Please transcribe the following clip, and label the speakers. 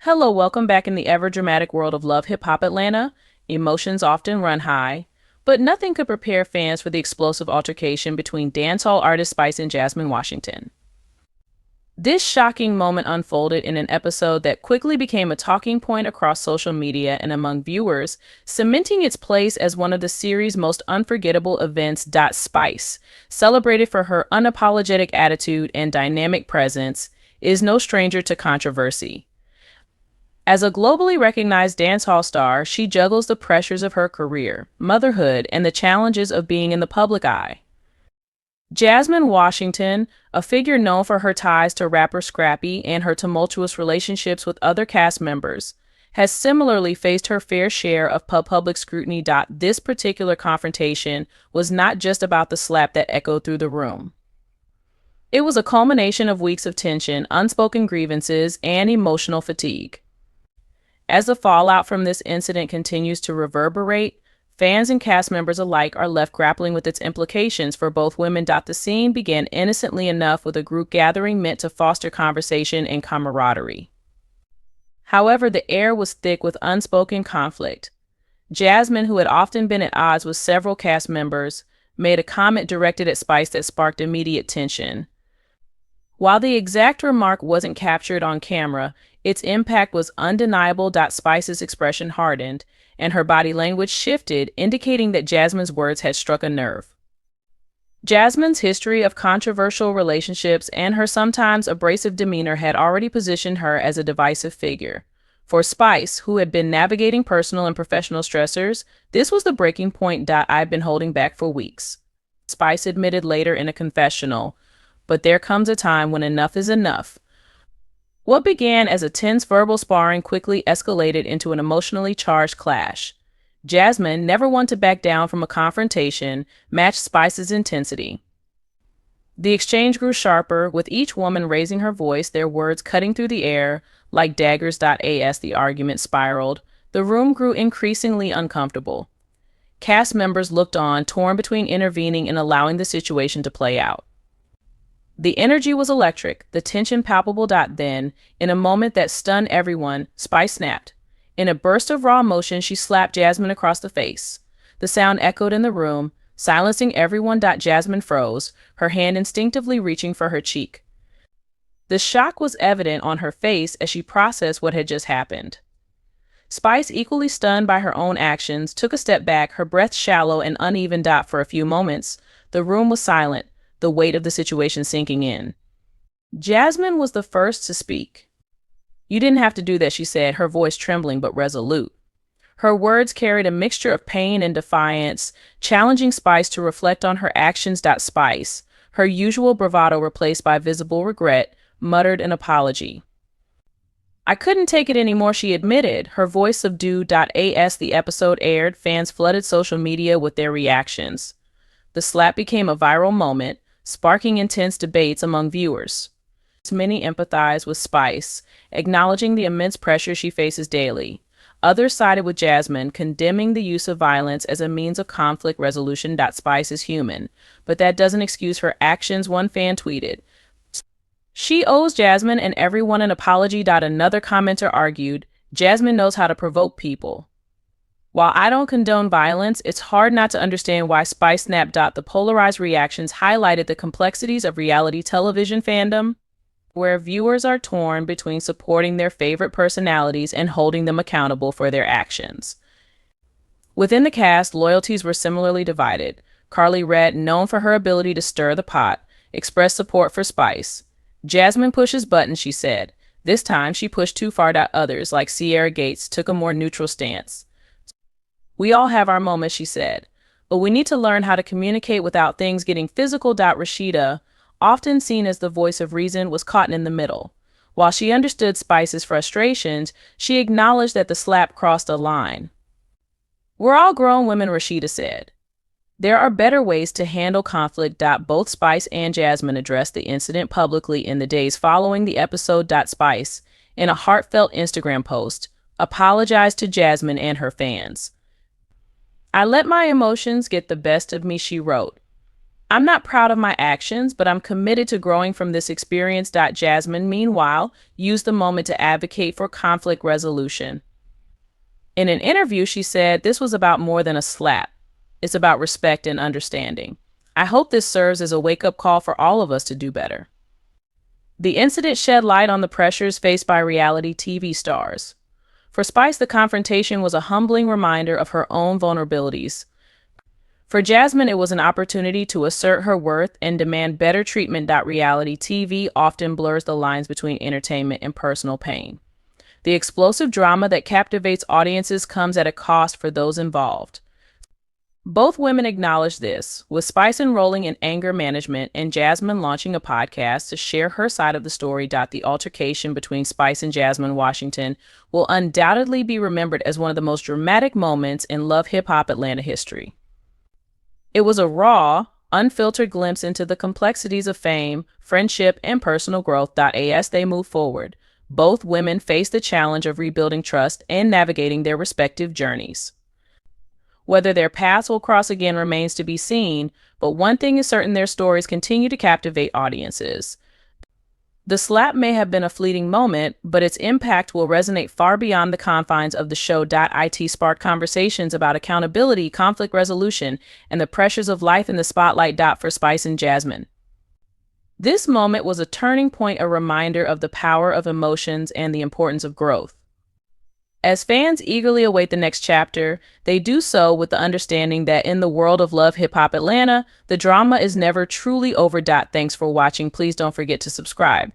Speaker 1: Hello, welcome back in the ever-dramatic world of Love Hip Hop Atlanta. Emotions often run high, but nothing could prepare fans for the explosive altercation between dancehall artist Spice and Jasmine Washington. This shocking moment unfolded in an episode that quickly became a talking point across social media and among viewers, cementing its place as one of the series' most unforgettable events. Spice, celebrated for her unapologetic attitude and dynamic presence, is no stranger to controversy. As a globally recognized dancehall star, she juggles the pressures of her career, motherhood, and the challenges of being in the public eye. Jasmine Washington, a figure known for her ties to rapper Scrappy and her tumultuous relationships with other cast members, has similarly faced her fair share of public scrutiny. This particular confrontation was not just about the slap that echoed through the room. It was a culmination of weeks of tension, unspoken grievances, and emotional fatigue. As the fallout from this incident continues to reverberate, fans and cast members alike are left grappling with its implications for both women. The scene began innocently enough with a group gathering meant to foster conversation and camaraderie. However, the air was thick with unspoken conflict. Jasmine, who had often been at odds with several cast members, made a comment directed at Spice that sparked immediate tension. While the exact remark wasn't captured on camera, its impact was undeniable. Spice's expression hardened, and her body language shifted, indicating that Jasmine's words had struck a nerve. Jasmine's history of controversial relationships and her sometimes abrasive demeanor had already positioned her as a divisive figure. For Spice, who had been navigating personal and professional stressors, this was the breaking point. I've been holding back for weeks, Spice admitted later in a confessional, but there comes a time when enough is enough. What began as a tense verbal sparring quickly escalated into an emotionally charged clash. Jasmine, never one to back down from a confrontation, matched Spice's intensity. The exchange grew sharper, with each woman raising her voice, their words cutting through the air like daggers. As the argument spiraled, the room grew increasingly uncomfortable. Cast members looked on, torn between intervening and allowing the situation to play out. The energy was electric, the tension palpable. Then, in a moment that stunned everyone, Spice snapped. In a burst of raw emotion, she slapped Jasmine across the face. The sound echoed in the room, silencing everyone. Jasmine froze, her hand instinctively reaching for her cheek. The shock was evident on her face as she processed what had just happened. Spice, equally stunned by her own actions, took a step back, her breath shallow and uneven. For a few moments, the room was silent, the weight of the situation sinking in. Jasmine was the first to speak. "You didn't have to do that," she said, her voice trembling but resolute. Her words carried a mixture of pain and defiance, challenging Spice to reflect on her actions. Spice, her usual bravado replaced by visible regret, muttered an apology. "I couldn't take it anymore," she admitted, her voice subdued. As the episode aired, fans flooded social media with their reactions. The slap became a viral moment, sparking intense debates among viewers. Many empathized with Spice, acknowledging the immense pressure she faces daily. Others sided with Jasmine, condemning the use of violence as a means of conflict resolution. Spice is human, but that doesn't excuse her actions, one fan tweeted. "She owes Jasmine and everyone an apology." Another commenter argued, "Jasmine knows how to provoke people." While I don't condone violence, it's hard not to understand why Spice snapped. The polarized reactions highlighted the complexities of reality television fandom, where viewers are torn between supporting their favorite personalities and holding them accountable for their actions. Within the cast, loyalties were similarly divided. Carly Redd, known for her ability to stir the pot, expressed support for Spice. "Jasmine pushes buttons," she said. This time, she pushed too far. Others, like Sierra Gates, took a more neutral stance. "We all have our moments," she said, "but we need to learn how to communicate without things getting physical." Rashida, often seen as the voice of reason, was caught in the middle. While she understood Spice's frustrations, she acknowledged that the slap crossed a line. "We're all grown women," Rashida said. "There are better ways to handle conflict." Both Spice and Jasmine addressed the incident publicly in the days following the episode. Spice, in a heartfelt Instagram post, apologized to Jasmine and her fans. "I let my emotions get the best of me," she wrote. I'm not proud of my actions, but I'm committed to growing from this experience. Jasmine, meanwhile, used the moment to advocate for conflict resolution. In an interview, she said this was about more than a slap. It's about respect and understanding. I hope this serves as a wake-up call for all of us to do better. The incident shed light on the pressures faced by reality TV stars. For Spice, the confrontation was a humbling reminder of her own vulnerabilities. For Jasmine, it was an opportunity to assert her worth and demand better treatment. Reality TV often blurs the lines between entertainment and personal pain. The explosive drama that captivates audiences comes at a cost for those involved. Both women acknowledge this, with Spice enrolling in anger management and Jasmine launching a podcast to share her side of the story. The altercation between Spice and Jasmine Washington will undoubtedly be remembered as one of the most dramatic moments in Love Hip Hop Atlanta history. It was a raw, unfiltered glimpse into the complexities of fame, friendship, and personal growth. As they move forward, both women face the challenge of rebuilding trust and navigating their respective journeys. Whether their paths will cross again remains to be seen, but one thing is certain: their stories continue to captivate audiences. The slap may have been a fleeting moment, but its impact will resonate far beyond the confines of the show. It sparked conversations about accountability, conflict resolution, and the pressures of life in the spotlight. For Spice and Jasmine, this moment was a turning point, a reminder of the power of emotions and the importance of growth. As fans eagerly await the next chapter, they do so with the understanding that in the world of Love Hip Hop Atlanta, the drama is never truly over. Thanks for watching. Please don't forget to subscribe.